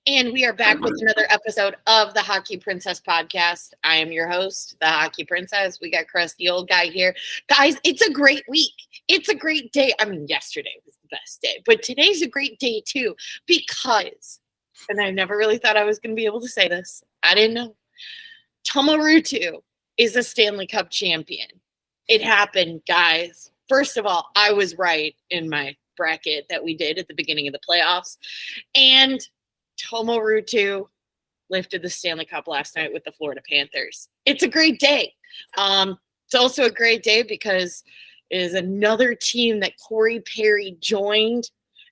And we are back with another episode of the Hockey Princess podcast. I am your host, the Hockey Princess. We got Chris, the old guy here. Guys, it's a great week. It's a great day. I mean, yesterday was the best day, but today's a great day too because, and I never really thought I was going to be able to say this. I didn't know. Tuomo Ruutu is a Stanley Cup champion. It happened, guys. First of all, I was right in my bracket that we did at the beginning of the playoffs. And Tuomo Ruutu lifted the Stanley Cup last night with the Florida Panthers. It's a great day. It's also a great day because it is another team that Corey Perry joined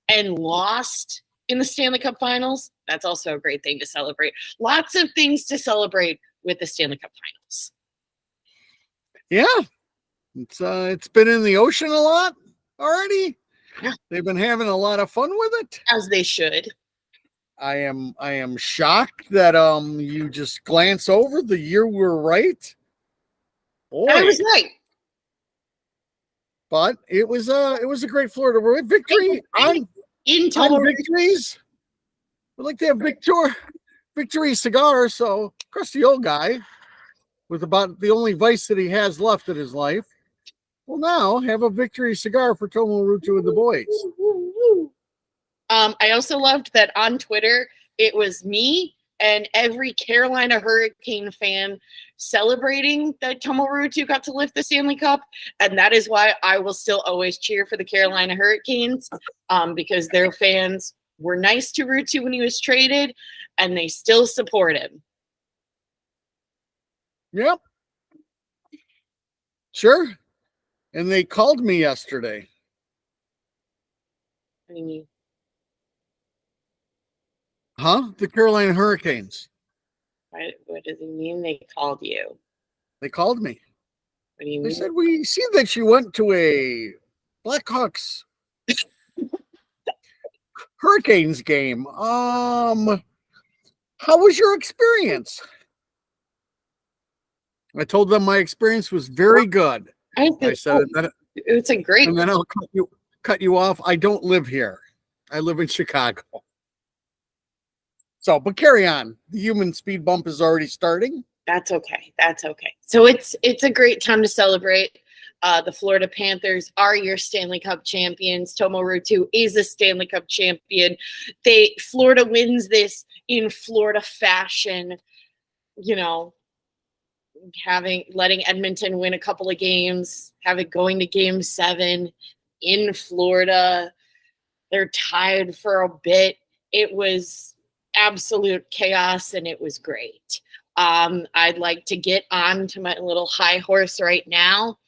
and lost in the Stanley Cup Finals. That's also a great thing to celebrate. Lots of things to celebrate with the Stanley Cup Finals. Yeah. It's been in the ocean a lot already. Yeah. They've been having a lot of fun with it. As they should. I am shocked that you just glance over the year we're right. Boy. I was right. But it was a great Florida victory on victories. We like to have victory cigars. So Chris, the old guy, with about the only vice that he has left in his life, will now have a victory cigar for Tuomo Ruutu and the boys. I also loved that on Twitter, it was me and every Carolina Hurricane fan celebrating that Tuomo Ruutu got to lift the Stanley Cup. And that is why I will still always cheer for the Carolina Hurricanes because their fans were nice to Ruutu when he was traded and they still support him. Yep. Sure. And they called me yesterday. What do you mean? Huh? The Carolina Hurricanes. What does he mean they called you? They called me. What do you They mean? said, we see that you went to a Blackhawks Hurricanes game. How was your experience? I told them my experience was very good. I said, it's a great. And then I'll cut you off. I don't live here. I live in Chicago. So, but carry on. The human speed bump is already starting. That's okay. So it's a great time to celebrate. The Florida Panthers are your Stanley Cup champions. Tuomo Ruutu is a Stanley Cup champion. Florida wins this in Florida fashion. You know, letting Edmonton win a couple of games, going to Game 7 in Florida. They're tied for a bit. It was absolute chaos and it was great. I'd like to get on to my little high horse right now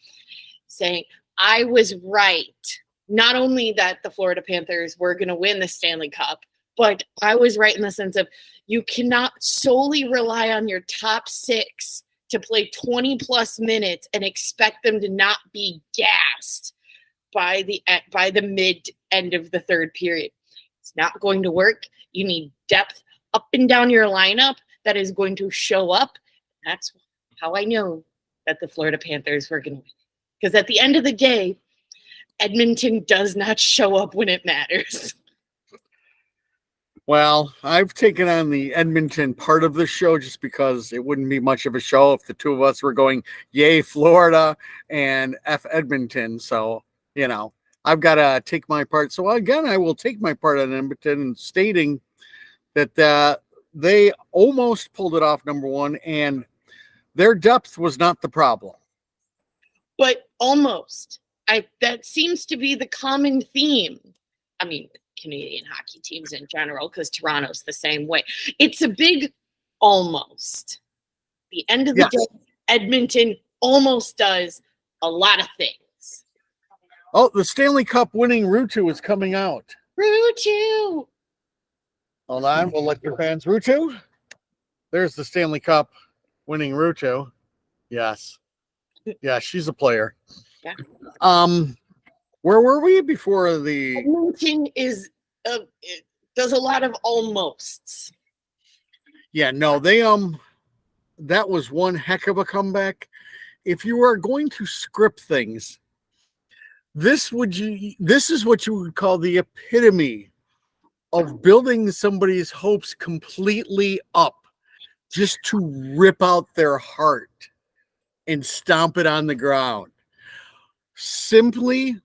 saying I was right. Not only that the Florida Panthers were going to win the Stanley Cup, but I was right in the sense of you cannot solely rely on your top six to play 20 plus minutes and expect them to not be gassed by the mid end of the third period. It's not going to work. You need depth up and down your lineup that is going to show up. That's how I know that the Florida Panthers were going to win. Because at the end of the day, Edmonton does not show up when it matters. Well, I've taken on the Edmonton part of the show just because it wouldn't be much of a show if the two of us were going, yay, Florida and F Edmonton. So, you know, I've got to take my part. So, again, I will take my part on Edmonton, stating that they almost pulled it off, number one, and their depth was not the problem. But almost. That seems to be the common theme. I mean, Canadian hockey teams in general, because Toronto's the same way. It's a big almost. The end of the day, Edmonton almost does a lot of things. Oh, the Stanley Cup winning Ruutu is coming out. Ruutu! Hold on, we'll let your fans. Ruutu? There's the Stanley Cup winning Ruutu. Yes. Yeah, she's a player. Yeah. Where were we before the Edmonton does a lot of almosts. Yeah, no, they that was one heck of a comeback. If you are going to script things, this is what you would call the epitome of building somebody's hopes completely up just to rip out their heart and stomp it on the ground. Simply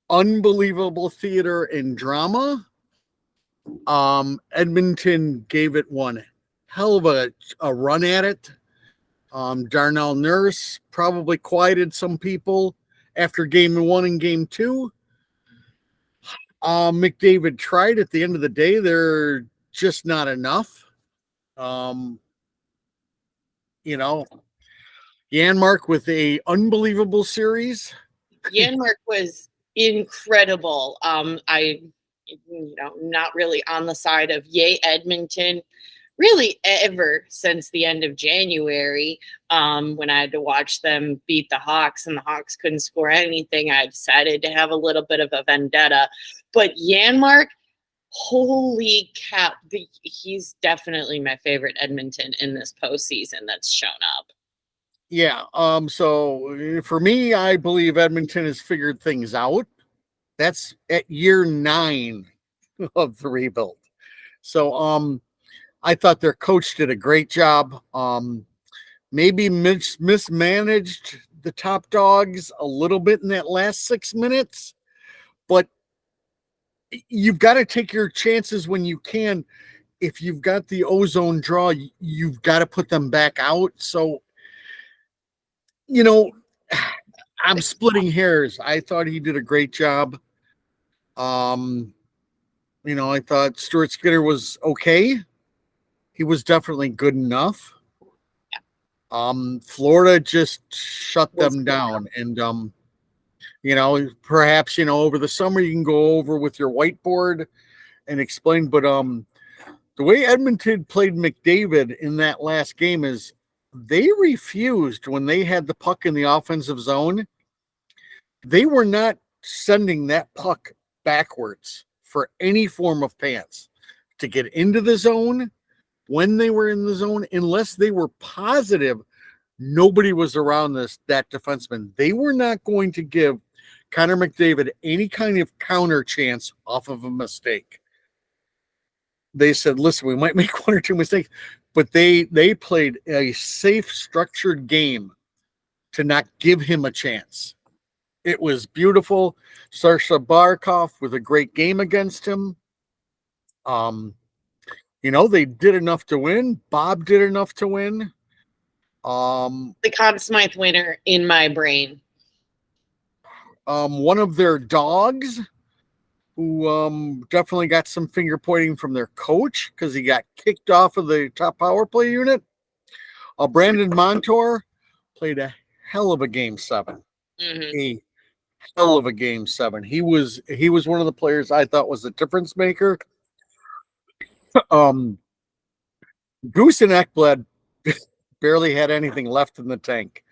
unbelievable theater and drama. Edmonton gave it one hell of a run at it. Darnell Nurse probably quieted some people after game 1 and game 2. McDavid tried. At the end of the day, they're just not enough. You know, Janmark with a unbelievable series. Janmark was incredible. Not really on the side of yay Edmonton, really ever since the end of January, when I had to watch them beat the Hawks and the Hawks couldn't score anything. I decided to have a little bit of a vendetta. But Janmark, holy cow, he's definitely my favorite Edmonton in this postseason that's shown up. Yeah. So for me, I believe Edmonton has figured things out. That's at year 9 of the rebuild. So I thought their coach did a great job. Maybe mismanaged the top dogs a little bit in that last 6 minutes, but you've got to take your chances when you can. If you've got the ozone draw, you've got to put them back out. So, I'm splitting hairs. I thought he did a great job. I thought Stuart Skinner was okay. He was definitely good enough. Florida just shut them down. And, perhaps, over the summer you can go over with your whiteboard and explain. But the way Edmonton played McDavid in that last game is they refused when they had the puck in the offensive zone. They were not sending that puck backwards for any form of pass to get into the zone when they were in the zone, unless they were positive nobody was around that defenseman. They were not going to give Connor McDavid any kind of counter chance off of a mistake. They said, listen, we might make 1 or 2 mistakes, but they played a safe, structured game to not give him a chance. It was beautiful. Sarsha Barkov with a great game against him. They did enough to win. Bob did enough to win. The Conn Smythe winner in my brain. One of their dogs, who definitely got some finger pointing from their coach because he got kicked off of the top power play unit. Brandon Montour played a hell of a game 7. Mm-hmm. A hell of a game 7. He was one of the players I thought was a difference maker. Goose and Ekblad barely had anything left in the tank.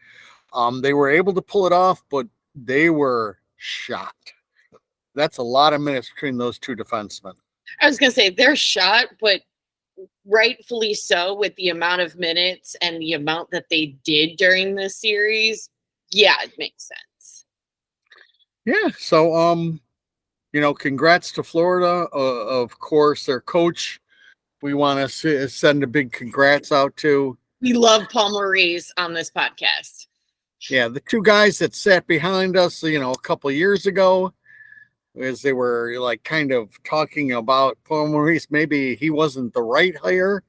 They were able to pull it off, but they were shot. That's a lot of minutes between those two defensemen. I was going to say they're shot, but rightfully so with the amount of minutes and the amount that they did during the series. Yeah, it makes sense. Yeah. So, congrats to Florida. Of course, their coach, we want to send a big congrats out to. We love Paul Maurice on this podcast. Yeah. The 2 guys that sat behind us, a couple of years ago, as they were kind of talking about Paul Maurice, maybe he wasn't the right hire.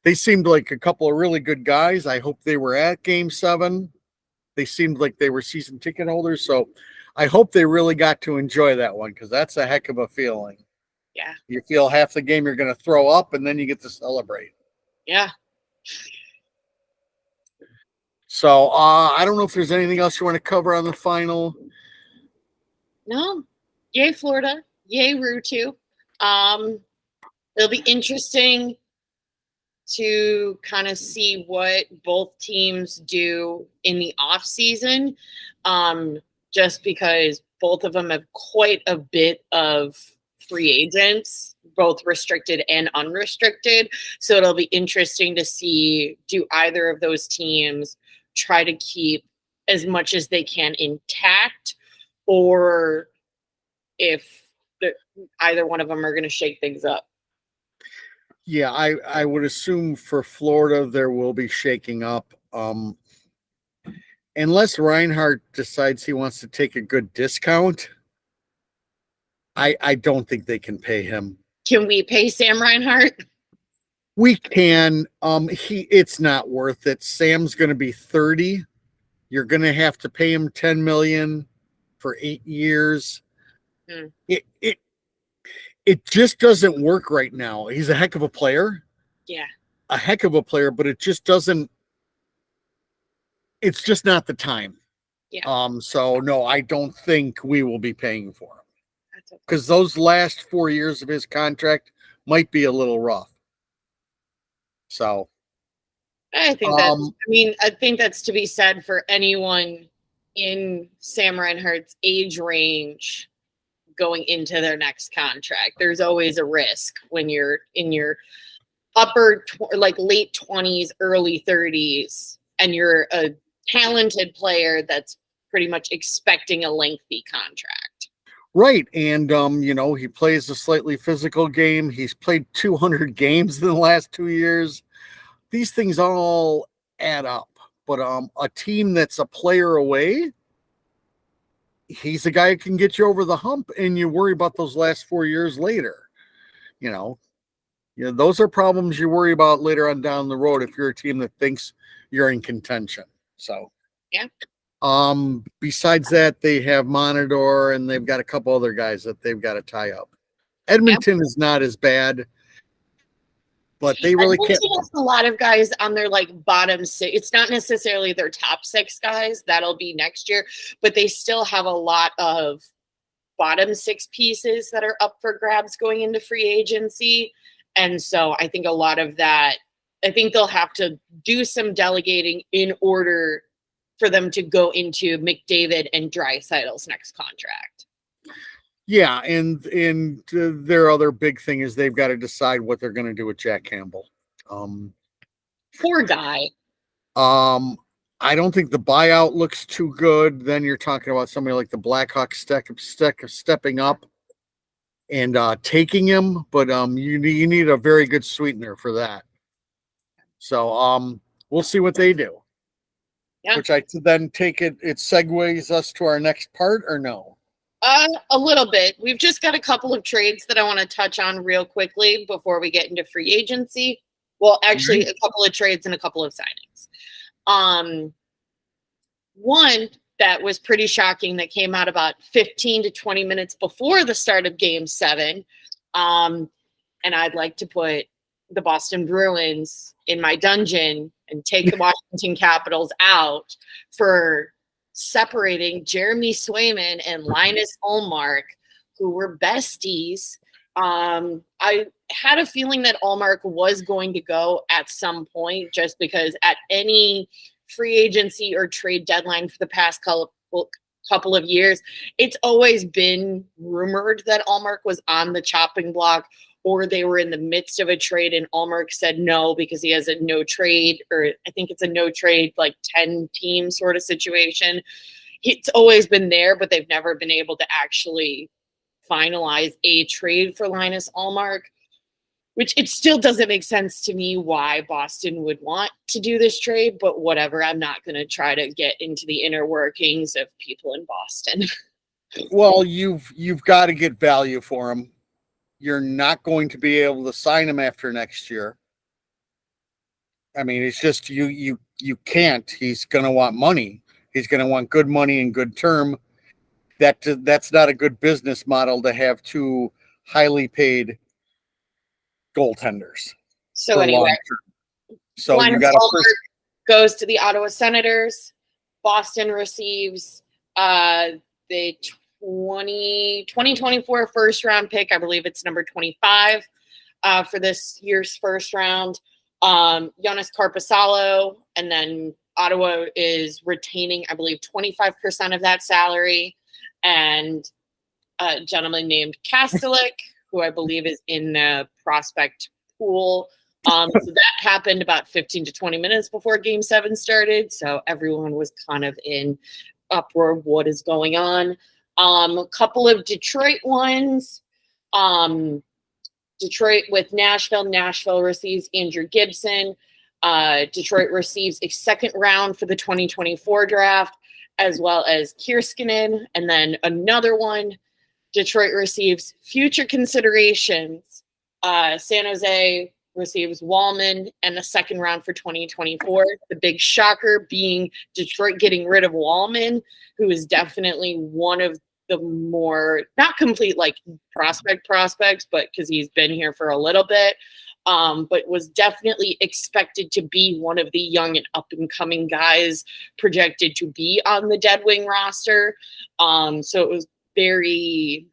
They seemed like a couple of really good guys. I hope they were at game 7. They seemed like they were season ticket holders. So I hope they really got to enjoy that one, because that's a heck of a feeling. Yeah. You feel half the game you're going to throw up, and then you get to celebrate. Yeah. So I don't know if there's anything else you want to cover on the final. No. Yay, Florida. Yay, Ruutu. It'll be interesting to kind of see what both teams do in the off season, just because both of them have quite a bit of free agents, both restricted and unrestricted. So it'll be interesting to see, do either of those teams try to keep as much as they can intact, or if either one of them are going to shake things up. Yeah, I would assume for Florida there will be shaking up. Unless Reinhardt decides he wants to take a good discount, I don't think they can pay him. Can we pay Sam Reinhart? We can. It's not worth it. Sam's going to be 30. You're going to have to pay him 10 million for 8 years. Hmm. It just doesn't work right now. He's a heck of a player. Yeah. A heck of a player, but it just doesn't. It's just not the time. Yeah. So no, I don't think we will be paying for him. That's okay. Because those last 4 years of his contract might be a little rough. So I think I think that's to be said for anyone in Sam Reinhart's age range going into their next contract. There's always a risk when you're in your like late 20s, early 30s, and you're a talented player that's pretty much expecting a lengthy contract. right, and he plays a slightly physical game. He's played 200 games in the last 2 years. These things all add up. But a team that's a player away, he's a guy who can get you over the hump, and you worry about those last 4 years later. Those are problems you worry about later on down the road if you're a team that thinks you're in contention. So yeah. Besides that, they have Monador, and they've got a couple other guys that they've got to tie up. Edmonton is not as bad, but they really can't. Has a lot of guys on their like bottom six. It's not necessarily their top 6 guys. That'll be next year, but they still have a lot of bottom 6 pieces that are up for grabs going into free agency. And so I think a lot of that, I think they'll have to do some delegating in order for them to go into McDavid and Draisaitl's next contract. Yeah, and their other big thing is they've got to decide what they're going to do with Jack Campbell. Poor guy. I don't think the buyout looks too good. Then you're talking about somebody like the Blackhawks stepping up and taking him, but you need a very good sweetener for that. So we'll see what they do. Yeah. Which I then take it segues us to our next part, or no? A little bit. We've just got a couple of trades that I want to touch on real quickly before we get into free agency. Well, actually, a couple of trades and a couple of signings. One that was pretty shocking that came out about 15 to 20 minutes before the start of Game 7. And I'd like to put the Boston Bruins in my dungeon and take the Washington Capitals out for separating Jeremy Swayman and Linus Ullmark, who were besties. I had a feeling that Ullmark was going to go at some point, just because at any free agency or trade deadline for the past couple of years, it's always been rumored that Ullmark was on the chopping block, or they were in the midst of a trade and Ullmark said no because he has a no trade, or I think it's a no trade, like 10 team sort of situation. It's always been there, but they've never been able to actually finalize a trade for Linus Ullmark, which it still doesn't make sense to me why Boston would want to do this trade, but whatever. I'm not going to try to get into the inner workings of people in Boston. Well, you've got to get value for him. You're not going to be able to sign him after next year. I mean, it's just you can't. He's going to want money. He's going to want good money and good term. That's not a good business model to have 2 highly paid goaltenders. So anyway, so you got to goes to the Ottawa Senators. Boston receives the 2024 first round pick. I believe it's number 25 for this year's first round. Jonas Carpasalo, and then Ottawa is retaining, I believe, 25% of that salary, and a gentleman named Kastelik, who I believe is in the prospect pool. So that happened about 15 to 20 minutes before Game 7 started. So everyone was kind of in uproar of what is going on. A couple of Detroit ones. Detroit with Nashville. Nashville receives Andrew Gibson. Detroit receives a second round for the 2024 draft, as well as Kierskinen. And then another one, Detroit receives future considerations. San Jose receives Wallman and a second round for 2024. The big shocker being Detroit getting rid of Wallman, who is definitely one of the more, not complete like prospects, but because he's been here for a little bit, but was definitely expected to be one of the young and up and coming guys projected to be on the Dead Wing roster. So it was very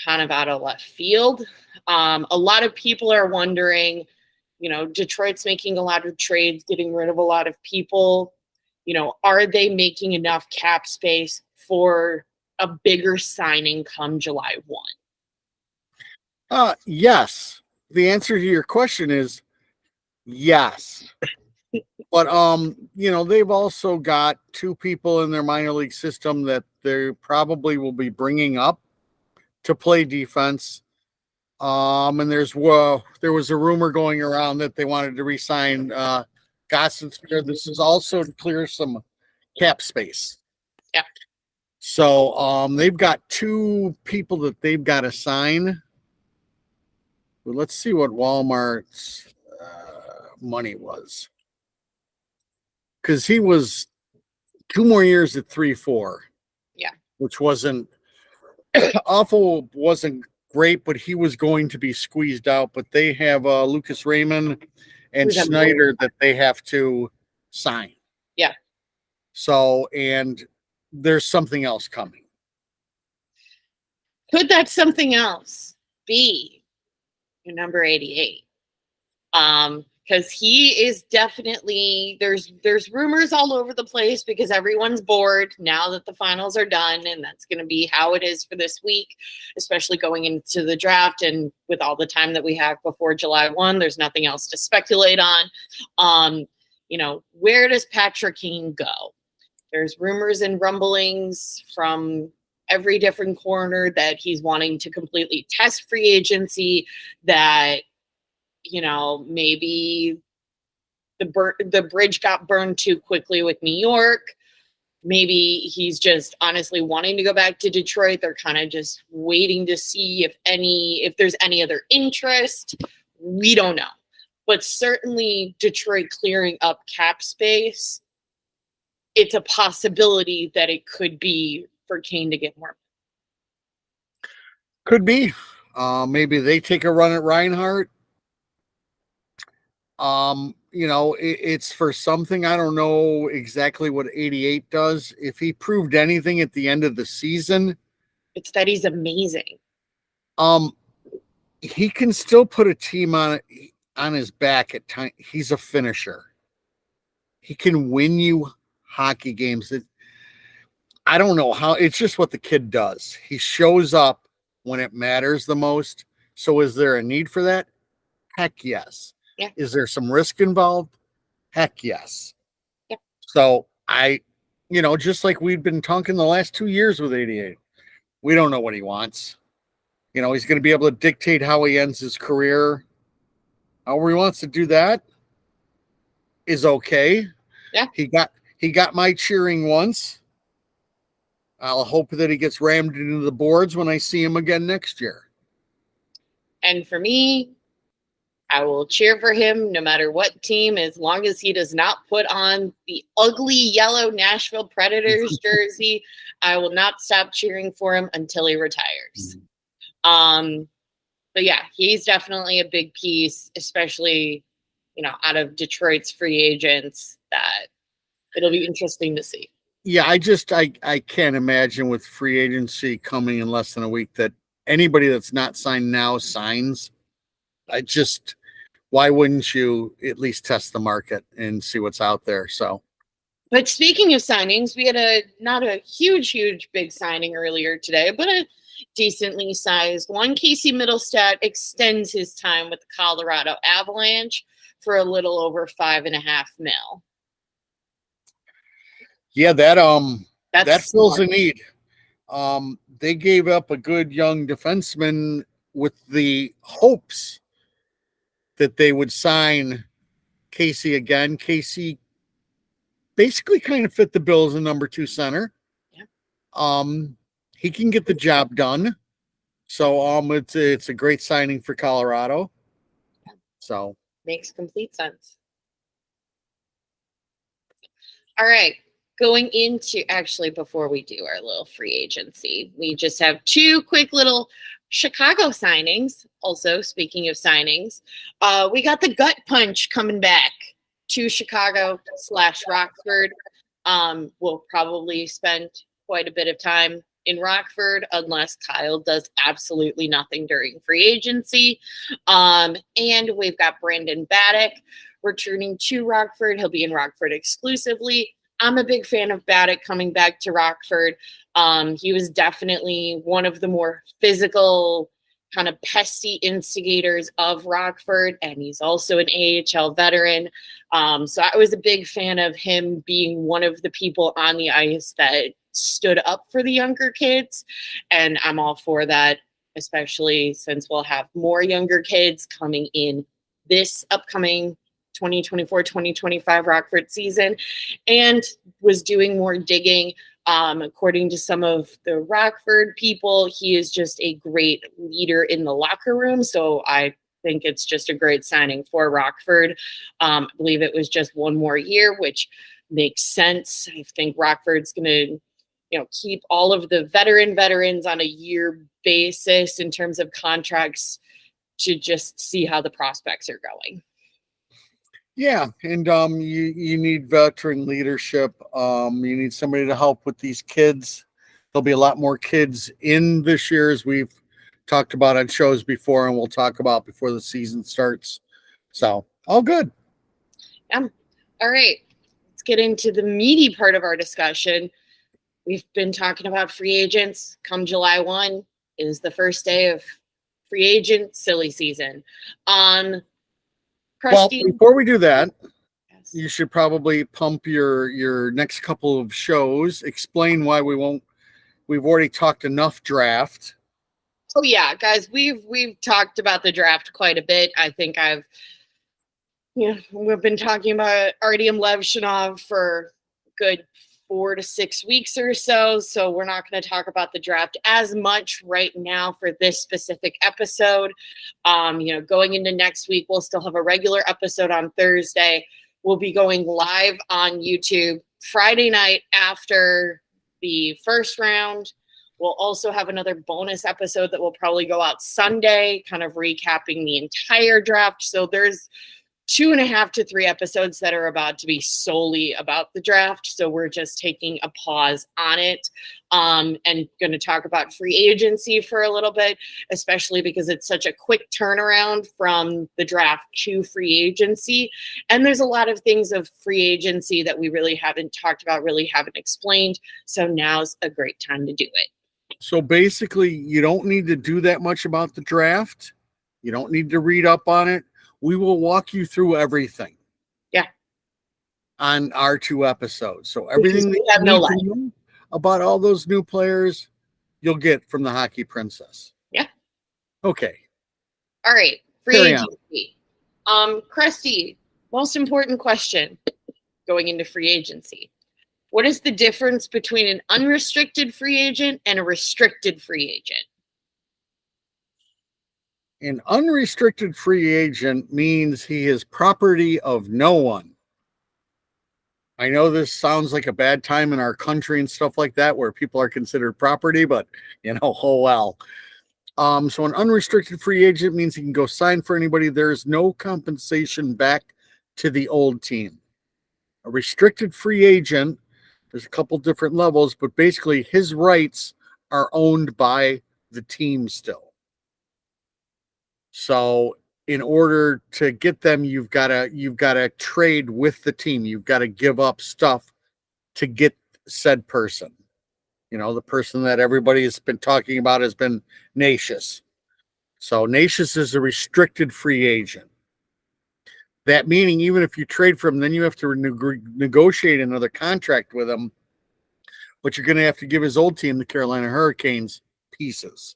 kind of out of left field. A lot of people are wondering, Detroit's making a lot of trades, getting rid of a lot of people. Are they making enough cap space for a bigger signing come July 1? Yes. The answer to your question is yes. But they've also got two people in their minor league system that they probably will be bringing up to play defense. And there was a rumor going around that they wanted to re-sign Gossenspear. This is also to clear some cap space. Yeah. So they've got two people that they've got to sign. But let's see what Walmart's money was. Because he was 2 more years at 3.4. Yeah. Which wasn't awful, wasn't great, but he was going to be squeezed out. But they have Lucas Raymond and Schneider that they have to sign. Yeah. So, and there's something else coming. Could that something else be your number 88? Because he is definitely, there's rumors all over the place because everyone's bored now that the finals are done, and that's going to be how it is for this week, especially going into the draft. And with all the time that we have before July 1, there's nothing else to speculate on. Where does Patrick Kane go? There's rumors and rumblings from every different corner that he's wanting to completely test free agency, that maybe the bridge got burned too quickly with New York. Maybe he's just honestly wanting to go back to Detroit. They're kind of just waiting to see if there's any other interest. We don't know. But certainly Detroit clearing up cap space, it's a possibility that it could be for Kane to get more. Could be. Maybe they take a run at Reinhardt. It's for something. I don't know exactly what 88 does. If he proved anything at the end of the season, it's that he's amazing. He can still put a team on his back at time. He's a finisher. He can win you hockey games. I don't know how. It's just what the kid does. He shows up when it matters the most. So is there a need for that? Heck yes. Yeah. Is there some risk involved? Heck yes. Yeah. So just like we've been talking the last 2 years with 88, we don't know what he wants. He's going to be able to dictate how he ends his career. However he wants to do that is okay. Yeah. He got my cheering once. I'll hope that he gets rammed into the boards when I see him again next year. And for me, I will cheer for him no matter what team, as long as he does not put on the ugly yellow Nashville Predators jersey. I will not stop cheering for him until he retires. But yeah, he's definitely a big piece, especially, out of Detroit's free agents, that it'll be interesting to see. Yeah, I can't imagine with free agency coming in less than a week that anybody that's not signed now signs. Why wouldn't you at least test the market and see what's out there? So, but speaking of signings, we had not a huge big signing earlier today, but a decently sized one. Casey Middlestat extends his time with the Colorado Avalanche for a little over $5.5 million. Yeah, that fills smart. a need. They gave up a good young defenseman with the hopes that they would sign Casey again. Casey basically kind of fit the bill as a number 2 center. Yeah. He can get the job done. So it's a great signing for Colorado. So makes complete sense. All right. Going into actually before we do our little free agency, we just have 2 quick little Chicago signings. Also, speaking of signings, we got the gut punch coming back to Chicago/Rockford. We'll probably spend quite a bit of time in Rockford unless Kyle does absolutely nothing during free agency. And we've got Brandon Baddock returning to Rockford. He'll be in Rockford exclusively. I'm a big fan of Baddock coming back to Rockford. He was definitely one of the more physical, kind of pesty instigators of Rockford, and he's also an AHL veteran. So I was a big fan of him being one of the people on the ice that stood up for the younger kids, and I'm all for that, especially since we'll have more younger kids coming in this upcoming 2024-2025 Rockford season, and was doing more digging. According to some of the Rockford people, he is just a great leader in the locker room. So I think it's just a great signing for Rockford. I believe it was just 1 more year, which makes sense. I think Rockford's going to, keep all of the veterans on a year basis in terms of contracts to just see how the prospects are going. Yeah, and you need veteran leadership. You need somebody to help with these kids. There'll be a lot more kids in this year, as we've talked about on shows before, and we'll talk about before the season starts. So, all good. Yeah. All right. Let's get into the meaty part of our discussion. We've been talking about free agents. Come July 1 is the first day of free agent silly season. Well, before we do that, yes, you should probably pump your next couple of shows. Explain why we won't. We've already talked enough draft. Oh yeah, guys, we've talked about the draft quite a bit. I think we've been talking about Artyom Levshinov for a good 4 to 6 weeks or so. So we're not going to talk about the draft as much right now for this specific episode. Going into next week, we'll still have a regular episode on Thursday. We'll be going live on YouTube Friday night after the first round. We'll also have another bonus episode that will probably go out Sunday, kind of recapping the entire draft. So there's 2.5 to 3 episodes that are about to be solely about the draft. So we're just taking a pause on it, and going to talk about free agency for a little bit, especially because it's such a quick turnaround from the draft to free agency. And there's a lot of things of free agency that we really haven't talked about, really haven't explained. So now's a great time to do it. So basically, you don't need to do that much about the draft. You don't need to read up on it. We will walk you through everything. Yeah. On our 2 episodes. So everything that have no life about all those new players, you'll get from the Hockey Princess. Yeah. Okay. All right. Free agency. Krusty, most important question going into free agency. What is the difference between an unrestricted free agent and a restricted free agent? An unrestricted free agent means he is property of no one. I know this sounds like a bad time in our country and stuff like that, where people are considered property, but oh well. So an unrestricted free agent means he can go sign for anybody. There's no compensation back to the old team. A restricted free agent, there's a couple different levels, but basically his rights are owned by the team still. So in order to get them, you've got to trade with the team. You've got to give up stuff to get said person. The person that everybody has been talking about has been Natius. So Natius is a restricted free agent. That meaning, even if you trade for him, then you have to negotiate another contract with him. But you're going to have to give his old team, the Carolina Hurricanes, pieces.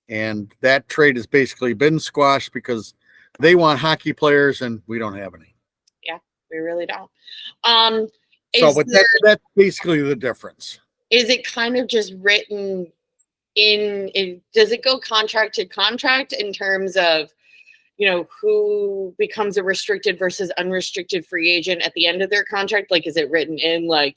And that trade has basically been squashed because they want hockey players and we don't have any. Yeah, we really don't. Um, So, is but there that's basically the difference. is it kind of just written in does it go contract to contract in terms of who becomes a restricted versus unrestricted free agent at the end of their contract? Like, is it written in like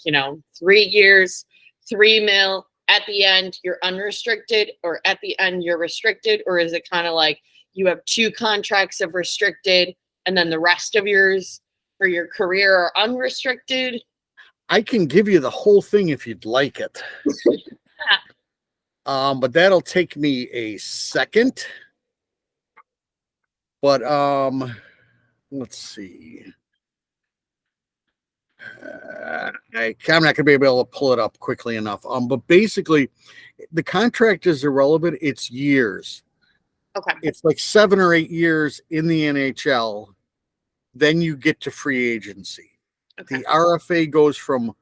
3 years, 3 mil at the end you're unrestricted, or at the end you're restricted, or is it kind of like you have 2 contracts of restricted and then the rest of yours for your career are unrestricted? I can give you the whole thing if you'd like it. But that'll take me a second. But let's see. I'm not going to be able to pull it up quickly enough. But basically, the contract is irrelevant. It's years. Okay. It's like 7 or 8 years in the NHL. Then you get to free agency. Okay. The RFA goes from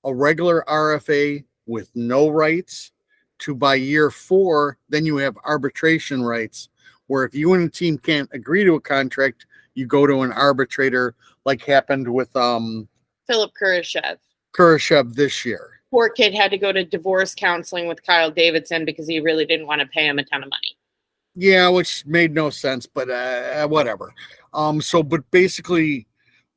a regular RFA with no rights to, by year 4, then you have arbitration rights, where if you and a team can't agree to a contract, you go to an arbitrator, like happened with Philip Kurashev this year. Poor kid had to go to divorce counseling with Kyle Davidson because he really didn't want to pay him a ton of money. Yeah, which made no sense, but whatever. But basically,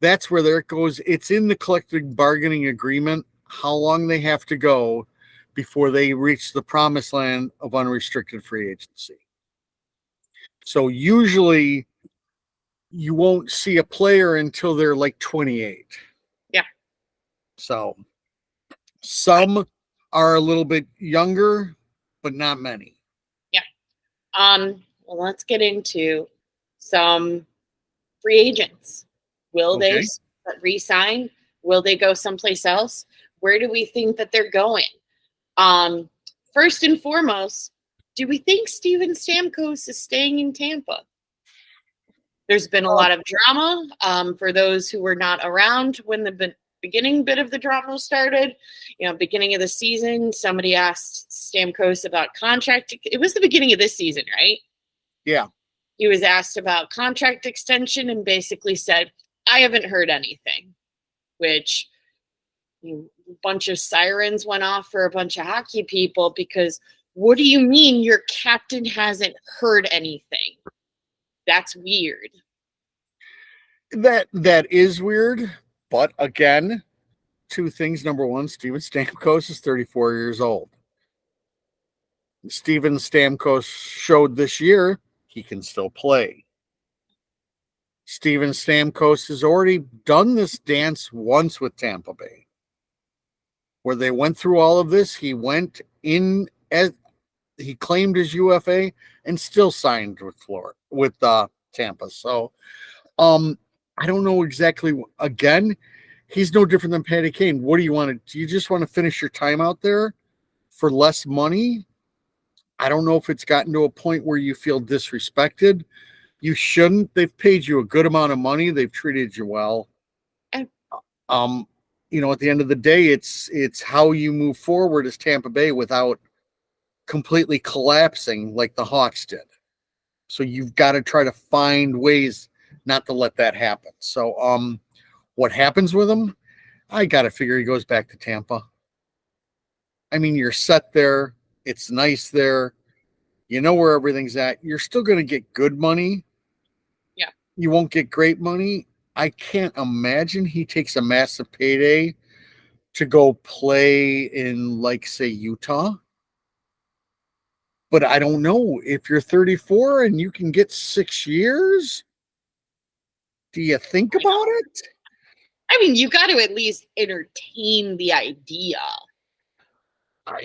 that's where there it goes. It's in the collective bargaining agreement how long they have to go before they reach the promised land of unrestricted free agency. So usually you won't see a player until they're like 28. Yeah. So some are a little bit younger, but not many. Yeah. Well, let's get into some free agents. Will they re-sign? Will they go someplace else? Where do we think that they're going? First and foremost, do we think Steven Stamkos is staying in Tampa? There's been a lot of drama. For those who were not around when the beginning bit of the drama started, beginning of the season, somebody asked Stamkos about contract. It was the beginning of this season, right? Yeah. He was asked about contract extension and basically said, I haven't heard anything, which a bunch of sirens went off for a bunch of hockey people, because what do you mean your captain hasn't heard anything? That's weird. That is weird, but again, 2 things. Number one, Steven Stamkos is 34 years old. Steven Stamkos showed this year he can still play. Steven Stamkos has already done this dance once with Tampa Bay, where they went through all of this. He went in as he claimed his UFA and still signed with Tampa. So, I don't know exactly. Again, he's no different than Patty Kane. What do you want to? Do you just want to finish your time out there for less money? I don't know if it's gotten to a point where you feel disrespected. You shouldn't. They've paid you a good amount of money. They've treated you well. And At the end of the day, it's how you move forward as Tampa Bay without completely collapsing like the Hawks did. So you've got to try to find ways not to let that happen. So what happens with him? I got to figure he goes back to Tampa. I mean, you're set there. It's nice there. You know where everything's at. You're still going to get good money. Yeah. You won't get great money. I can't imagine he takes a massive payday to go play in, like, say, Utah. But I don't know. If you're 34 and you can get 6 years, do you think about it? I mean, you got to at least entertain the idea.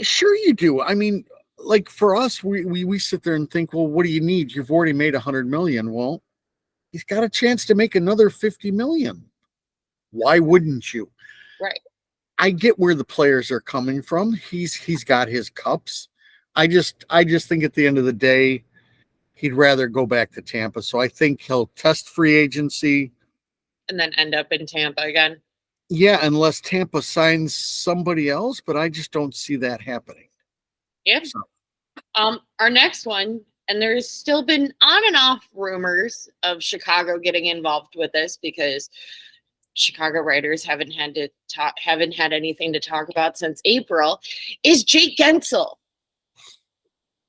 Sure you do. I mean, like for us, we sit there and think, well, what do you need? You've already made 100 million. Well, he's got a chance to make another 50 million. Why wouldn't you? Right. I get where the players are coming from. He's got his cups. I just think at the end of the day, he'd rather go back to Tampa. So I think he'll test free agency and then end up in Tampa again. Yeah, unless Tampa signs somebody else, but I just don't see that happening. Yep. So. Our next one, and there's still been on and off rumors of Chicago getting involved with this because Chicago writers haven't had anything to talk about since April, is Jake Gensel.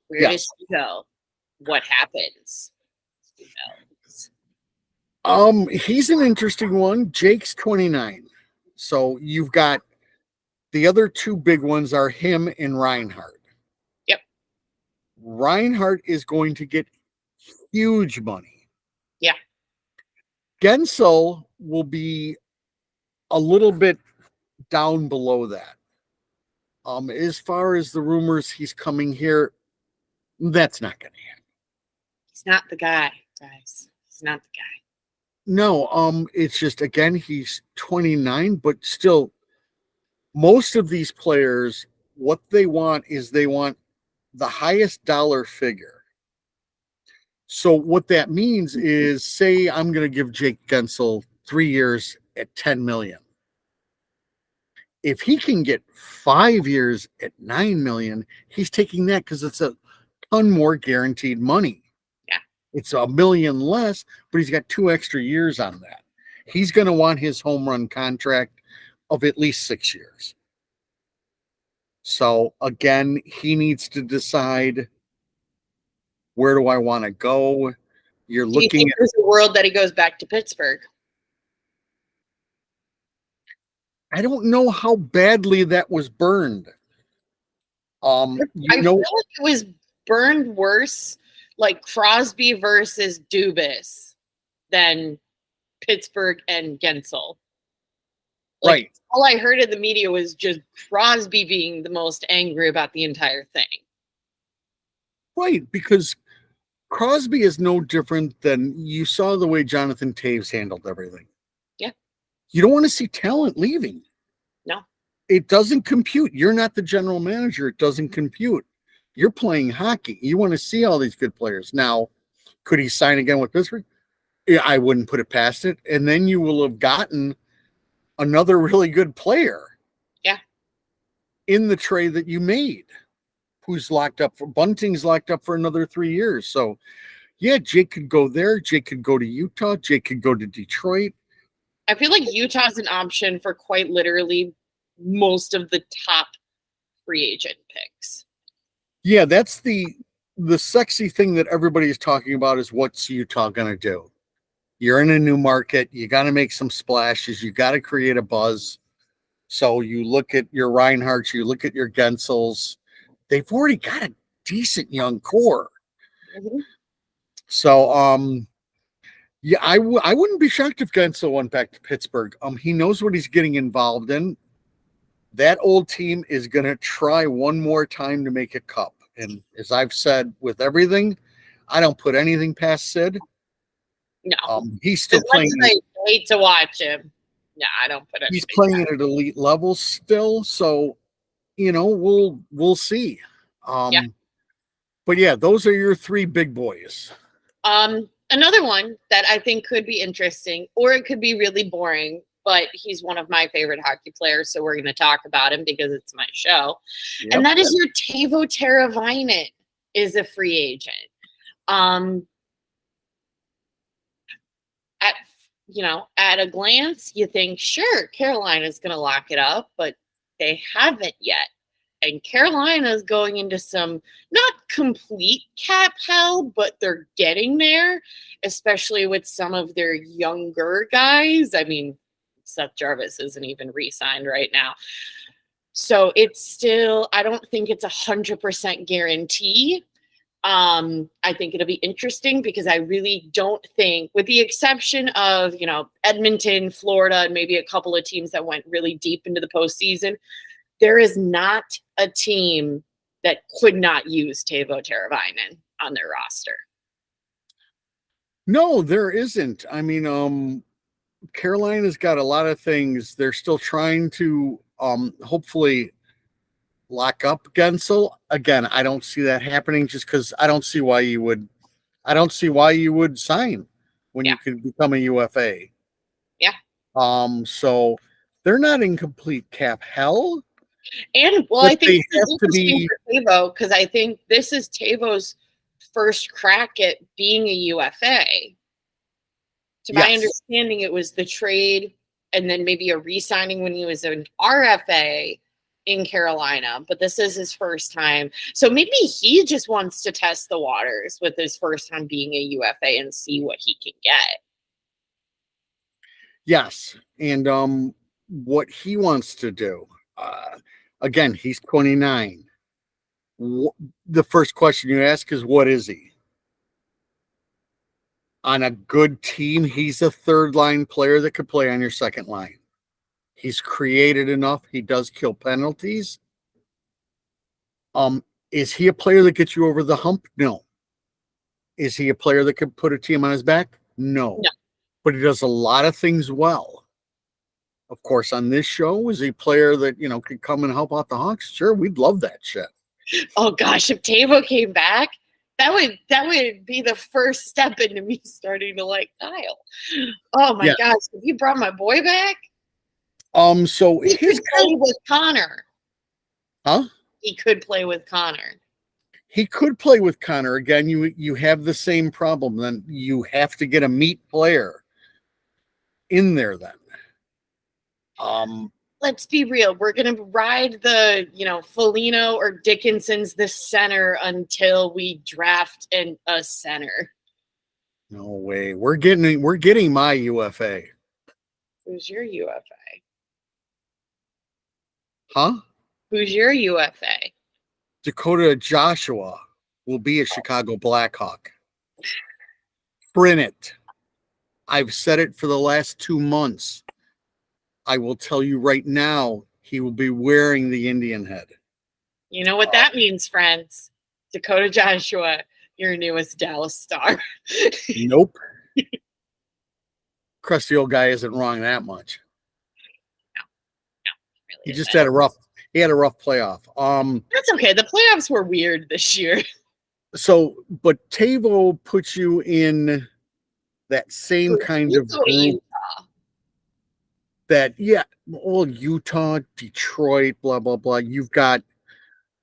Where Yes. does he go? What happens? Who knows? He's an interesting one. Jake's 29. So you've got the other two big ones are him and Reinhardt. Yep. Reinhardt is going to get huge money. Yeah. Gensel will be a little bit down below that. As far as the rumors he's coming here, that's not going to happen. He's not the guy, guys. He's not the guy. No, it's just, again, he's 29, but still, most of these players, what they want is they want the highest dollar figure. So what that means is, say I'm going to give Jake Gensel 3 years at 10 million. If he can get 5 years at 9 million, he's taking that because it's a ton more guaranteed money. Yeah. It's $1 million less, but he's got 2 extra years on that. He's going to want his home run contract of at least 6 years. So again, he needs to decide, where do I want to go? You're Do you looking think at, there's a world that he goes back to Pittsburgh? I don't know how badly that was burned. I feel like it was burned worse, like Crosby versus Dubas, than Pittsburgh and Gensel. Like, right. all I heard in the media was just Crosby being the most angry about the entire thing. Right, because Crosby is no different than, you saw the way Jonathan Taves handled everything. Yeah. You don't want to see talent leaving. No. It doesn't compute. You're not the general manager. It doesn't compute. You're playing hockey. You want to see all these good players. Now, could he sign again with Pittsburgh? Yeah, I wouldn't put it past it. And then you will have gotten another really good player. Yeah. In the trade that you made, who's locked up for Bunting's locked up for another 3 years. So yeah, Jake could go there. Jake could go to Utah. Jake could go to Detroit. I feel like Utah's an option for quite literally most of the top free agent picks. Yeah, that's the sexy thing that everybody is talking about, is what's Utah going to do? You're in a new market. You got to make some splashes. You got to create a buzz. So you look at your Reinhardts, you look at your Gensels. They've already got a decent young core. Mm-hmm. So, yeah, I wouldn't be shocked if Gensel went back to Pittsburgh. He knows what he's getting involved in. That old team is going to try one more time to make a cup. And as I've said with everything, I don't put anything past Sid. No. He's still playing. I hate to watch him. No, I don't put it. He's playing at elite level still. So, we'll see. Yeah. But yeah, those are your 3 big boys. Another one that I think could be interesting, or it could be really boring, but he's one of my favorite hockey players, so we're going to talk about him because it's my show. Yep. And that is your Teuvo Teravainen is a free agent. At a glance, you think, sure, Carolina's going to lock it up, but they haven't yet. And Carolina is going into some not complete cap hell, but they're getting there, especially with some of their younger guys. I mean, Seth Jarvis isn't even re-signed right now. So it's still, I don't think it's 100% guarantee. I think it'll be interesting because I really don't think, with the exception of, Edmonton, Florida, and maybe a couple of teams that went really deep into the postseason, there is not a team that could not use Teuvo Teravainen on their roster. No, there isn't. I mean, Carolina's got a lot of things. They're still trying to hopefully lock up Gensel. Again, I don't see that happening just because I don't see why you would sign when you could become a UFA. Yeah. So they're not in complete cap hell. And I think it's interesting for Teuvo because I think this is Teuvo's first crack at being a UFA. To my understanding, it was the trade and then maybe a re-signing when he was an RFA in Carolina, but this is his first time. So maybe he just wants to test the waters with his first time being a UFA and see what he can get. Yes. And what he wants to do, again, he's 29. The first question you ask is, what is he? On a good team, he's a third line player that could play on your second line. He's created enough. He does kill penalties. Is he a player that gets you over the hump? No. Is he a player that could put a team on his back? No. But he does a lot of things well. Of course, on this show, is he a player that, could come and help out the Hawks? Sure, we'd love that shit. Oh gosh, if Tavo came back, that would be the first step into me starting to like Kyle. Oh my gosh, have you brought my boy back? So he could play with Connor. Huh? He could play with Connor. He could play with Connor. Again, you have the same problem. Then you have to get a meat player in there then. Let's be real. We're going to ride the, Foligno or Dickinson's the center until we draft a center. No way. We're getting my UFA. Who's your UFA? Huh? Who's your UFA? Dakota Joshua will be a Chicago Blackhawk. Print it. I've said it for the last 2 months. I will tell you right now, he will be wearing the Indian head. You know what that means, friends? Dakota Joshua, your newest Dallas Star. Nope. Crusty old guy isn't wrong that much. No, really he just had a rough playoff. That's okay. The playoffs were weird this year. So, but Tavo puts you in that same kind of group. That Utah, Detroit, blah blah blah. You've got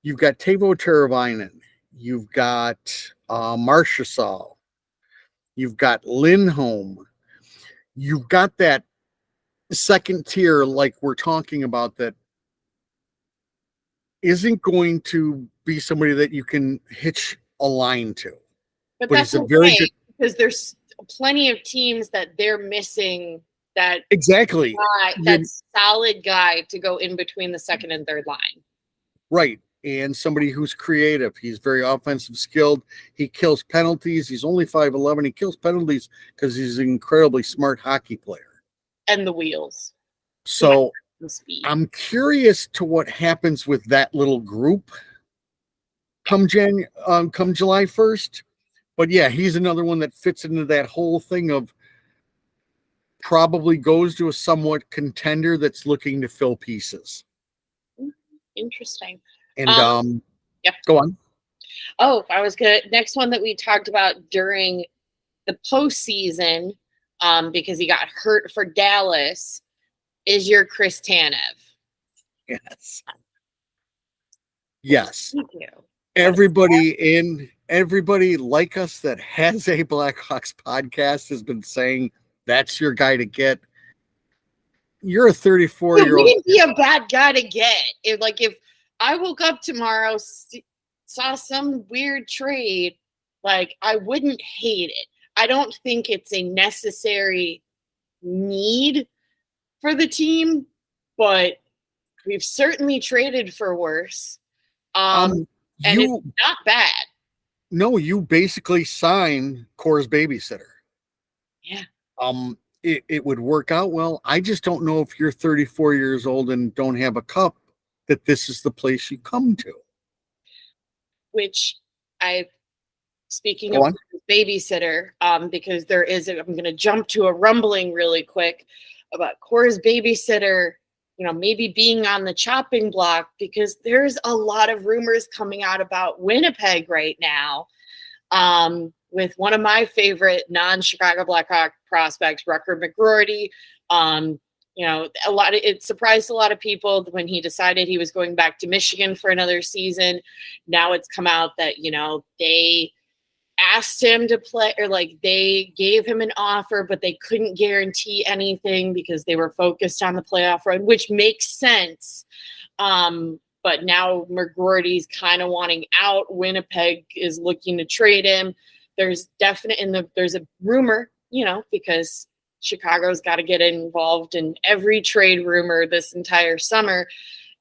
Tavo Teravainen, you've got Marchessault, you've got Lindholm, you've got that second tier like we're talking about that isn't going to be somebody that you can hitch a line to. But that's okay, very good because there's plenty of teams that they're missing. That exactly that solid guy to go in between the second and third line. Right. And somebody who's creative. He's very offensive skilled. He kills penalties. He's only 5'11". He kills penalties because he's an incredibly smart hockey player. And the wheels. So I'm curious to what happens with that little group come July 1st. But yeah, he's another one that fits into that whole thing of probably goes to a somewhat contender that's looking to fill pieces. Interesting. And go on. Oh, I was good. Next one that we talked about during the postseason, because he got hurt for Dallas, is your Chris Tanev. Yes. Yes. Thank you. Everybody like us that has a Blackhawks podcast has been saying that's your guy to get. You're a 34-year-old. He wouldn't be a bad guy to get. If I woke up tomorrow, saw some weird trade, I wouldn't hate it. I don't think it's a necessary need for the team, but we've certainly traded for worse. And it's not bad. No, you basically sign Cora's babysitter. Yeah. It would work out well. I just don't know if you're 34 years old and don't have a cup, that this is the place you come to. Which speaking of babysitter, because I'm going to jump to a rumbling really quick about Cora's babysitter, maybe being on the chopping block, because there's a lot of rumors coming out about Winnipeg right now. With one of my favorite non-Chicago Blackhawk prospects, Rucker McGroarty. It surprised a lot of people when he decided he was going back to Michigan for another season. Now it's come out that, they asked him to play, or like they gave him an offer, but they couldn't guarantee anything because they were focused on the playoff run, which makes sense. But now McGroarty's kind of wanting out. Winnipeg is looking to trade him. There's there's a rumor, because Chicago's got to get involved in every trade rumor this entire summer.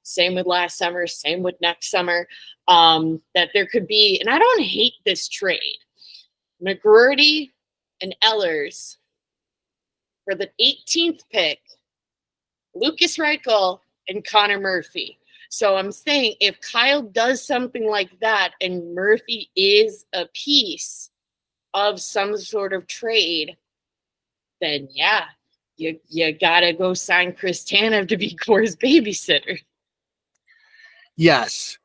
Same with last summer, same with next summer, that there could be, and I don't hate this trade, McGroarty and Ehlers for the 18th pick, Lucas Reichel and Connor Murphy. So I'm saying if Kyle does something like that and Murphy is a piece of some sort of trade, then yeah, you gotta go sign Chris Tanev to be Core's babysitter. Yes.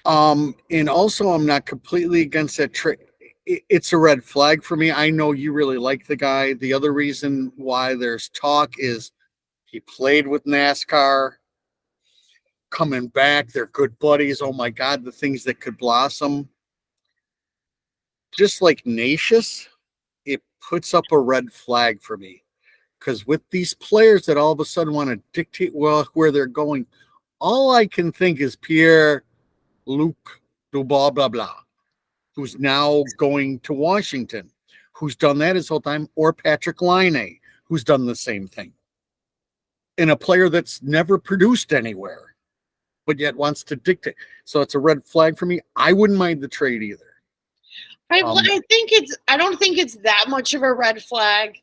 And also I'm not completely against that trade. It's a red flag for me. I know you really like the guy. The other reason why there's talk is he played with NASCAR. Coming back, they're good buddies. Oh my God, the things that could blossom. Just like Natius, it puts up a red flag for me. Because with these players that all of a sudden want to dictate where they're going, all I can think is Pierre-Luc Dubois, blah, blah, who's now going to Washington, who's done that his whole time, or Patrick Laine, who's done the same thing. And a player that's never produced anywhere, but yet wants to dictate. So it's a red flag for me. I wouldn't mind the trade either. I don't think it's that much of a red flag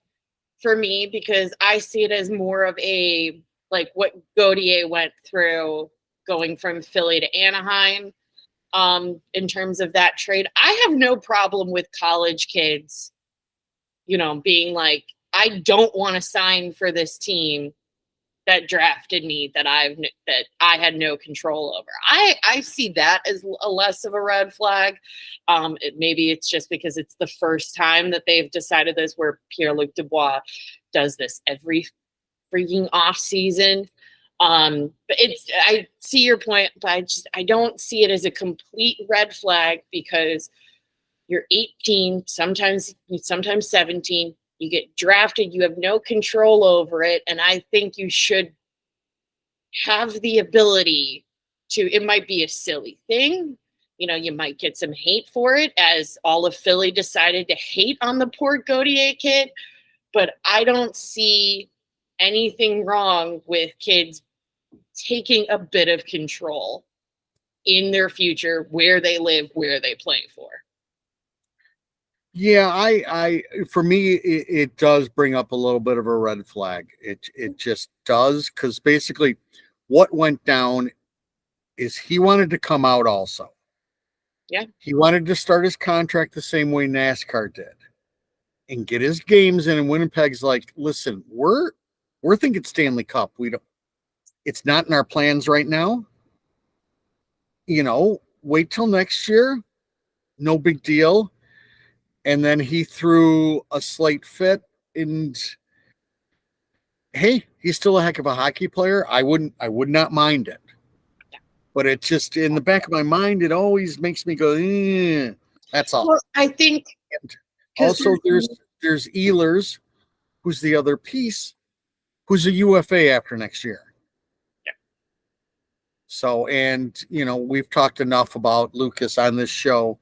for me, because I see it as more of a, like what Gauthier went through going from Philly to Anaheim, in terms of that trade. I have no problem with college kids, being like, I don't want to sign for this team that drafted me that I had no control over. I see that as a less of a red flag. Maybe it's just because it's the first time that they've decided this, where Pierre-Luc Dubois does this every freaking off season. But I see your point, but I don't see it as a complete red flag, because you're 18, sometimes 17. You get drafted, you have no control over it. And I think you should have the ability to, it might be a silly thing. You might get some hate for it, as all of Philly decided to hate on the poor Gauthier kid. But I don't see anything wrong with kids taking a bit of control in their future, where they live, where they play for. Yeah, I for me, it does bring up a little bit of a red flag. It just does, because basically what went down is he wanted to come out also. Yeah. He wanted to start his contract the same way NASCAR did and get his games in. And Winnipeg's like, listen, we're thinking Stanley Cup. It's not in our plans right now. Wait till next year. No big deal. And then he threw a slight fit, and hey, he's still a heck of a hockey player. I would not mind it. But it just, in the back of my mind, it always makes me go, that's all. Well, I think also there's Ehlers, who's the other piece, who's a UFA after next year. Yeah. So, and we've talked enough about Lucas on this show.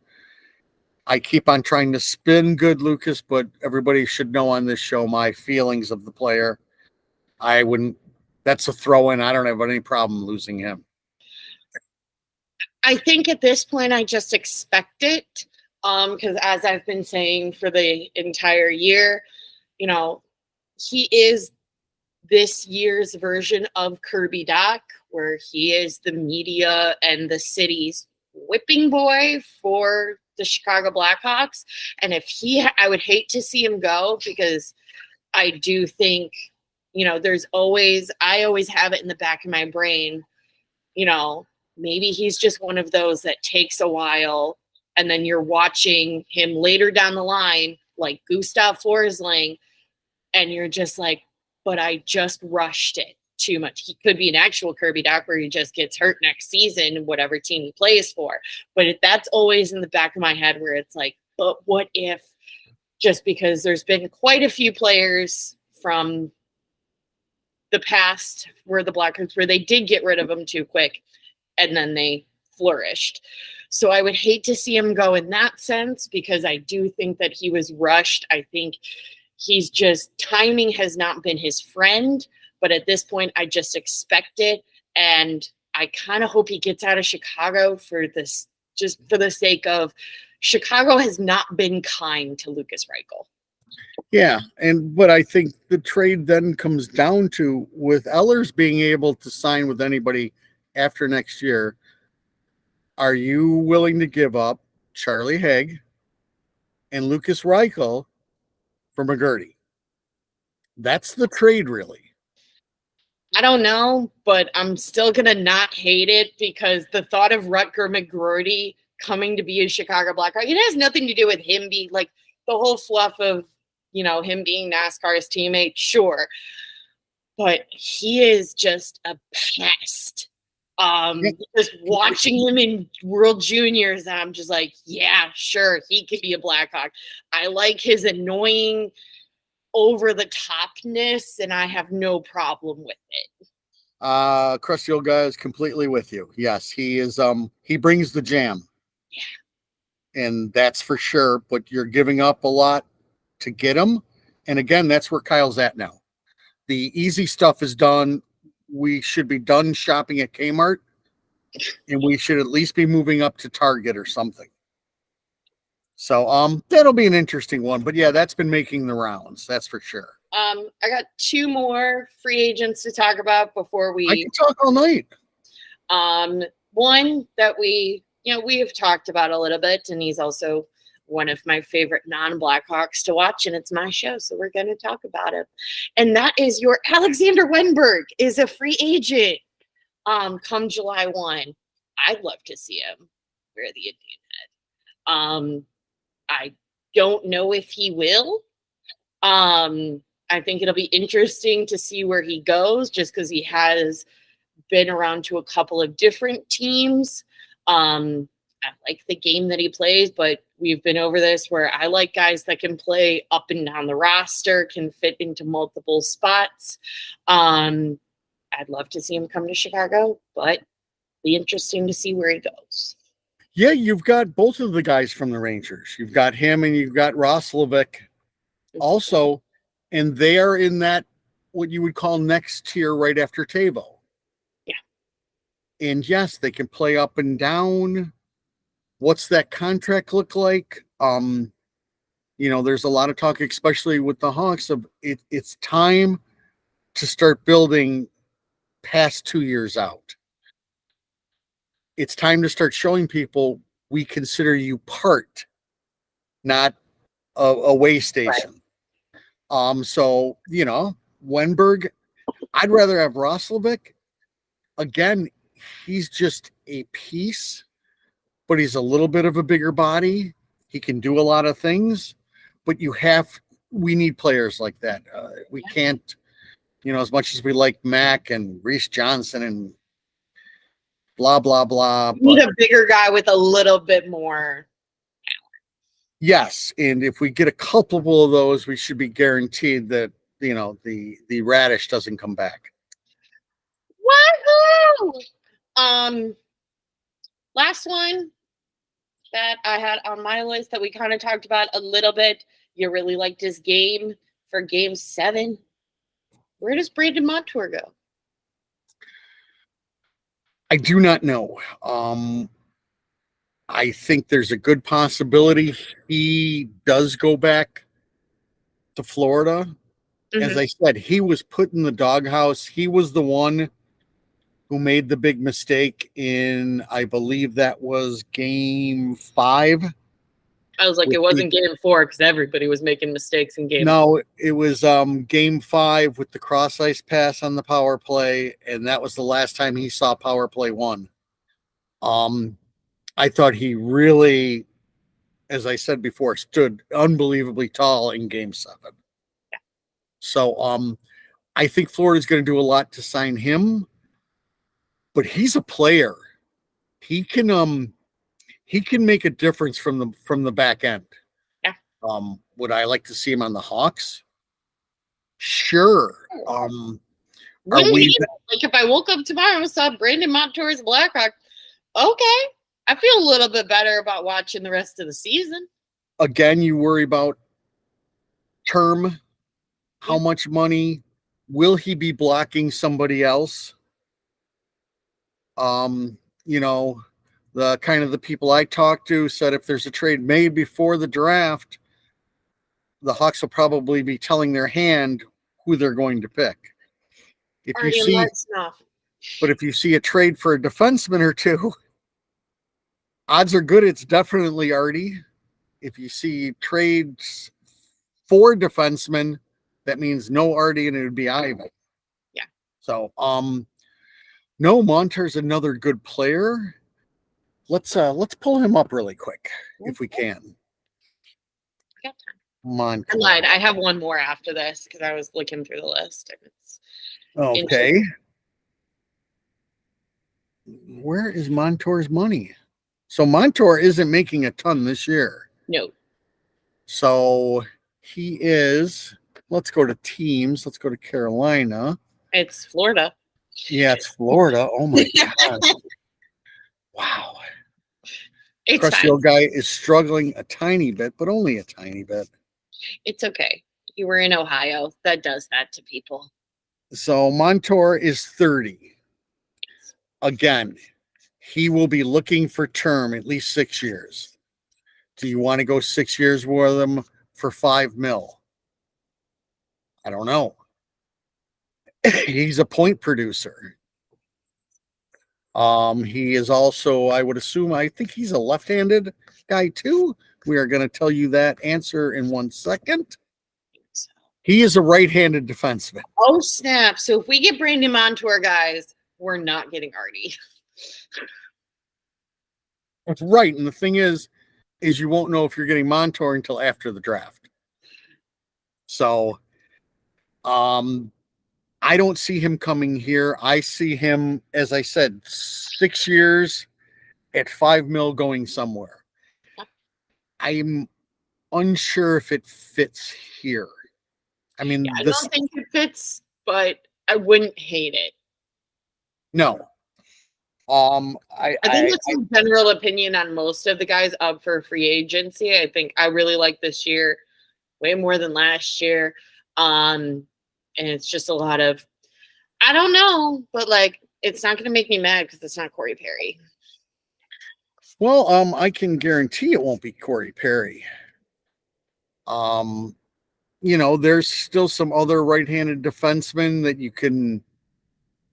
I keep on trying to spin good Lucas, but everybody should know on this show my feelings of the player. That's a throw-in. I don't have any problem losing him. I think at this point, I just expect it. Because as I've been saying for the entire year, he is this year's version of Kirby Dach, where he is the media and the city's whipping boy for the Chicago Blackhawks. And if I would hate to see him go, because I do think, I always have it in the back of my brain, maybe he's just one of those that takes a while, and then you're watching him later down the line, like Gustav Forsling, and you're just like, but I just rushed it too much. He could be an actual Kirby Dach where he just gets hurt next season, whatever team he plays for. But that's always in the back of my head, where it's like, But what if, just because there's been quite a few players from the past where the Blackhawks, where they did get rid of him too quick and then they flourished. So I would hate to see him go in that sense, because I do think that he was rushed. I think he's just, timing has not been his friend, but at this point I just expect it. And I kind of hope he gets out of Chicago for this, just for the sake of, Chicago has not been kind to Lucas Reichel. Yeah, but I think the trade then comes down to, with Ellers being able to sign with anybody after next year, are you willing to give up Charlie Haig and Lucas Reichel for McGurty? That's the trade, really. I don't know, but I'm still going to not hate it, because the thought of Rutger McGroarty coming to be a Chicago Blackhawk, it has nothing to do with him being like the whole fluff of, him being NASCAR's teammate, sure. But he is just a pest. Just watching him in World Juniors, I'm just like, yeah, sure, he could be a Blackhawk. I like his annoying over the topness, and I have no problem with it. Crusty old guy is completely with you. Yes, he is. He brings the jam. Yeah. And that's for sure. But you're giving up a lot to get him. And again, that's where Kyle's at now. The easy stuff is done. We should be done shopping at Kmart, and we should at least be moving up to Target or something. So that'll be an interesting one. But yeah, that's been making the rounds. That's for sure. I got two more free agents to talk about before we. I can talk all night. One that we have talked about a little bit, and he's also one of my favorite non-Blackhawks to watch, and it's my show, so we're going to talk about it. And that is your Alexander Wenberg is a free agent come July 1. I'd love to see him wear the Indian head. I don't know if he will. I think it'll be interesting to see where he goes, just because he has been around to a couple of different teams. I like the game that he plays, but we've been over this, where I like guys that can play up and down the roster, can fit into multiple spots. I'd love to see him come to Chicago, but be interesting to see where he goes. Yeah, you've got both of the guys from the Rangers. You've got him, and you've got Roslovic also, and they are in that, what you would call, next tier right after Tavo. Yeah. And yes, they can play up and down. What's that contract look like? There's a lot of talk, especially with the Hawks, of it's time to start building past 2 years out. It's time to start showing people we consider you part, not a way station. Right. So, Wenberg, I'd rather have Roslovic. Again, he's just a piece, but he's a little bit of a bigger body. He can do a lot of things, but we need players like that. We can't, as much as we like Mac and Reese Johnson and blah, blah, blah. We need a bigger guy with a little bit more talent. Yes, and if we get a couple of those, we should be guaranteed that, the radish doesn't come back. Woohoo! Last one that I had on my list that we kind of talked about a little bit. You really liked his game for Game 7. Where does Brandon Montour go? I do not know. I think there's a good possibility he does go back to Florida. Mm-hmm. As I said, he was put in the doghouse. He was the one who made the big mistake in, I believe that was Game 5. I was like, it wasn't Game 4, because everybody was making mistakes in Game 4. No, it was Game 5 with the cross ice pass on the power play, and that was the last time he saw power play 1. I thought he really, as I said before, stood unbelievably tall in Game 7. Yeah. So I think Florida's going to do a lot to sign him, but he's a player. He can make a difference from the back end. Would I like to see him on the Hawks? Sure. Are Wouldn't we he? Like if I woke up tomorrow and saw Brandon Montour as a Blackhawk, okay, I feel a little bit better about watching the rest of the season. again? You worry about term. How Yeah. much money? Will he be blocking somebody else? You know, the kind of the people I talked to said if there's a trade made before the draft, the Hawks will probably be telling their hand who they're going to pick. If you Already in see, enough. but if you see a trade for a defenseman or two, odds are good it's definitely Artie. If you see trades for defensemen, that means no Artie and it would be Ivan. Yeah. So, no, Montour's another good player. Let's pull him up really quick if we can. Montour. I lied. I have one more after this because I was looking through the list. And it's okay. Where is Montour's money? So Montour isn't making a ton this year. No. So he is. Let's go to teams. Let's go to Carolina. It's Florida. Yeah, it's Florida. Oh my god! Wow. Crusty old guy is struggling a tiny bit, but only a tiny bit. It's okay. You were in Ohio. That does that to people. So Montour is 30. Again, he will be looking for term at least 6 years. Do you want to go 6 years with him for $5 million? I don't know. He's a point producer. He is also, I would assume, I think he's a left-handed guy too. We are going to tell you that answer in 1 second. He is a right-handed defenseman. Oh, snap. So if we get Brandon Montour, guys, we're not getting Artie. That's right. And the thing is you won't know if you're getting Montour until after the draft. So, I don't see him coming here. I see him, as I said, 6 years at $5 million going somewhere. I'm unsure if it fits here. I mean, I don't think it fits, but I wouldn't hate it. No. I think that's a general opinion on most of the guys up for free agency. I think I really like this year way more than last year. And it's just a lot of, I don't know, but like, it's not going to make me mad because it's not Corey Perry. Well, I can guarantee it won't be Corey Perry. There's still some other right-handed defensemen that you can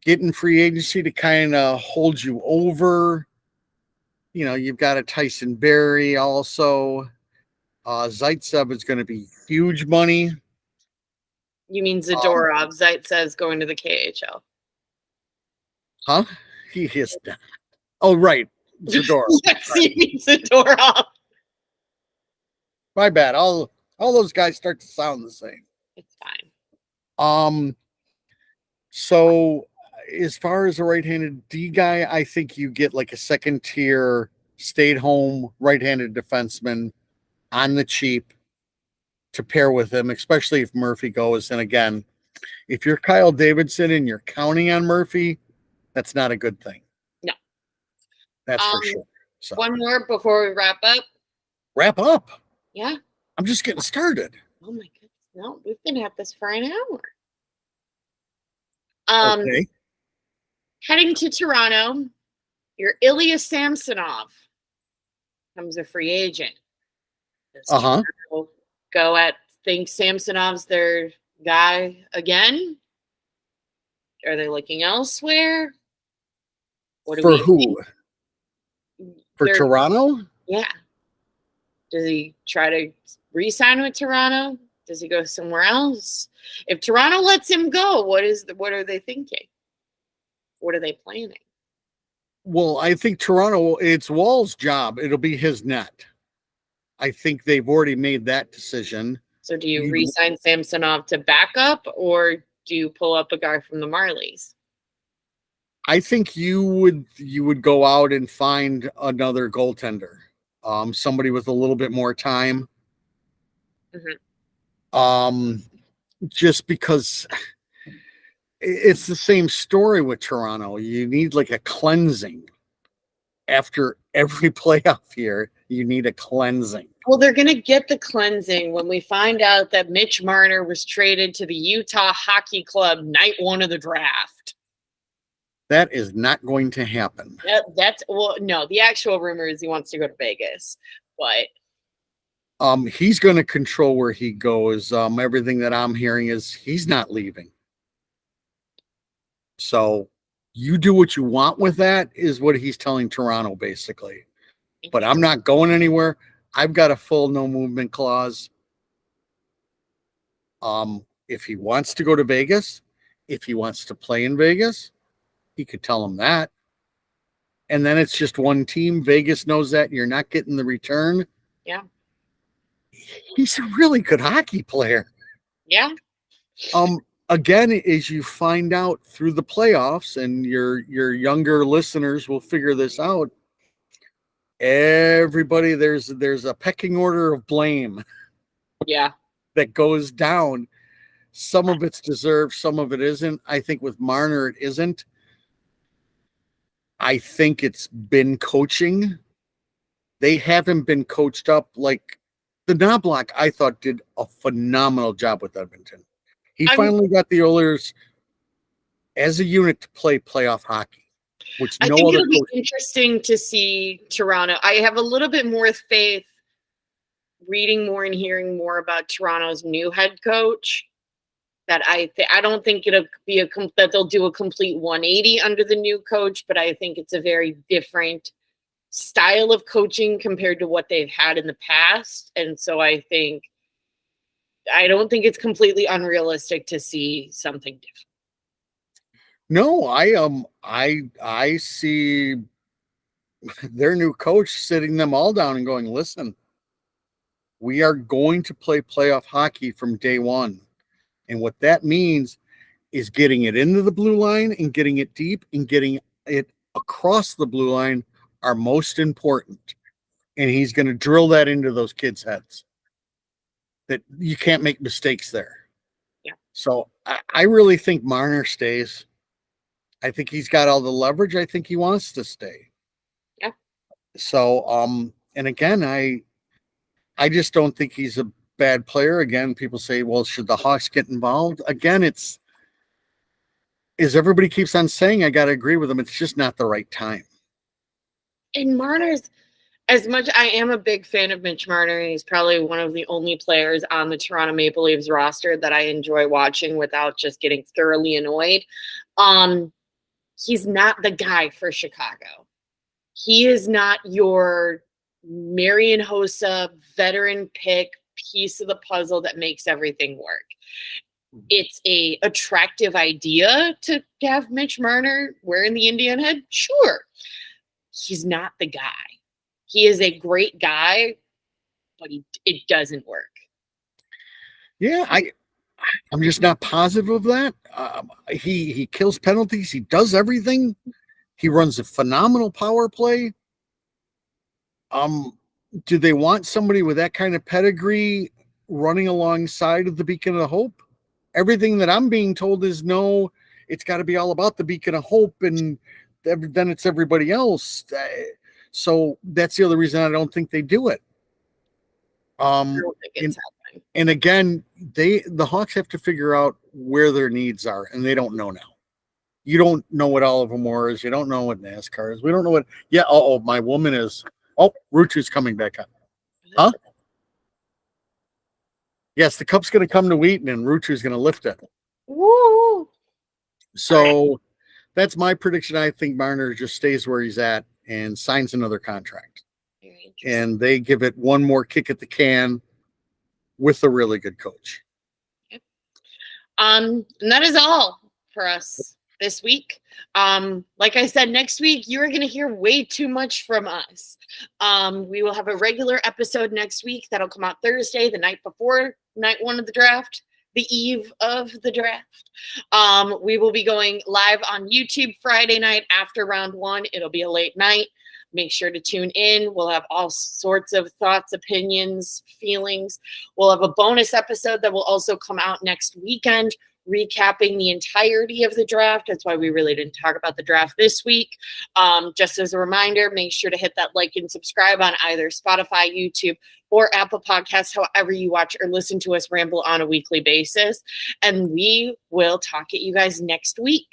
get in free agency to kind of hold you over. You've got a Tyson Berry also. Zaitsev is going to be huge money. You mean Zadorov? Zaitsev's going to the KHL. Huh? He is not. Oh, right. Zadorov. Yes, he means Zadorov. My bad. All those guys start to sound the same. It's fine. So as far as a right-handed D guy, I think you get like a second tier stay-at-home right-handed defenseman on the cheap to pair with him, especially if Murphy goes. And again, if you're Kyle Davidson and you're counting on Murphy, that's not a good thing. No. That's for sure. So one more before we wrap up. Wrap up? Yeah. I'm just getting started. Oh my goodness. No, we've been at this for an hour. Okay. Heading to Toronto, your Ilya Samsonov becomes a free agent. Go at think Samsonov's their guy again? Are they looking elsewhere? For who? For Toronto? Yeah. Does he try to re-sign with Toronto? Does he go somewhere else? If Toronto lets him go, what are they thinking? What are they planning? Well, I think Toronto, it's Wall's job. It'll be his net. I think they've already made that decision. So do you re-sign Samsonov to backup, or do you pull up a guy from the Marlies? I think you would go out and find another goaltender, somebody with a little bit more time. Just because it's the same story with Toronto. You need like a cleansing after every playoff year. You need a cleansing. Well, they're going to get the cleansing when we find out that Mitch Marner was traded to the Utah Hockey Club night one of the draft. That is not going to happen. No, the actual rumor is he wants to go to Vegas, but he's going to control where he goes. Everything that I'm hearing is he's not leaving. So you do what you want with that, is what he's telling Toronto, basically. But I'm not going anywhere. I've got a full no movement clause. If he wants to go to Vegas, if he wants to play in Vegas, he could tell him that. And then it's just one team. Vegas knows that you're not getting the return. Yeah. He's a really good hockey player. Yeah. Again, as you find out through the playoffs, and your younger listeners will figure this out, everybody, there's a pecking order of blame. Yeah. That goes down. Some of it's deserved, some of it isn't. I think with Marner, it isn't. I think it's been coaching. They haven't been coached up. Like the Knobloch, I thought, did a phenomenal job with Edmonton. He finally got the Oilers as a unit to play playoff hockey, which I think it'll be interesting to see Toronto. I have a little bit more faith reading more and hearing more about Toronto's new head coach. That I don't think it'll be that they'll do a complete 180 under the new coach, but I think it's a very different style of coaching compared to what they've had in the past. And so I don't think it's completely unrealistic to see something different. No, I see their new coach sitting them all down and going, listen, we are going to play playoff hockey from day one. And what that means is getting it into the blue line and getting it deep and getting it across the blue line are most important. And he's going to drill that into those kids' heads, that you can't make mistakes there. Yeah. So I really think Marner stays. I think he's got all the leverage. I think he wants to stay. Yeah. So, and again, I just don't think he's a bad player. Again, people say, well, should the Hawks get involved? Again, as everybody keeps on saying, I got to agree with them. It's just not the right time. And Marner's, as much I am a big fan of Mitch Marner, he's probably one of the only players on the Toronto Maple Leafs roster that I enjoy watching without just getting thoroughly annoyed. He's not the guy for Chicago. He is not your Marian Hossa veteran pick piece of the puzzle that makes everything work. It's a attractive idea to have Mitch Marner wearing the Indian head. Sure. He's not the guy. He is a great guy, but it doesn't work. Yeah, I'm just not positive of that. He kills penalties. He does everything. He runs a phenomenal power play. Do they want somebody with that kind of pedigree running alongside of the Beacon of Hope? Everything that I'm being told is no, it's got to be all about the Beacon of Hope, and then it's everybody else. So that's the other reason I don't think they do it. And again, the Hawks have to figure out where their needs are, and they don't know now. You don't know what Oliver Moore is. You don't know what NASCAR is. We don't know what. Yeah. Oh, my woman is. Oh, Ruutu's coming back up. Huh? Yes, the cup's going to come to Wheaton, and Ruutu's going to lift it. Woo! So that's my prediction. I think Marner just stays where he's at and signs another contract. And they give it one more kick at the can with a really good coach. Yep. And that is all for us this week. Like I said, next week you're going to hear way too much from us. We will have a regular episode next week that'll come out Thursday, the night before night one of the draft, the eve of the draft. We will be going live on YouTube Friday night after round one. It'll be a late night. Make sure to tune in. We'll have all sorts of thoughts, opinions, feelings. We'll have a bonus episode that will also come out next weekend, recapping the entirety of the draft. That's why we really didn't talk about the draft this week. Just as a reminder, make sure to hit that like and subscribe on either Spotify, YouTube, or Apple Podcasts, however you watch or listen to us ramble on a weekly basis. And we will talk at you guys next week.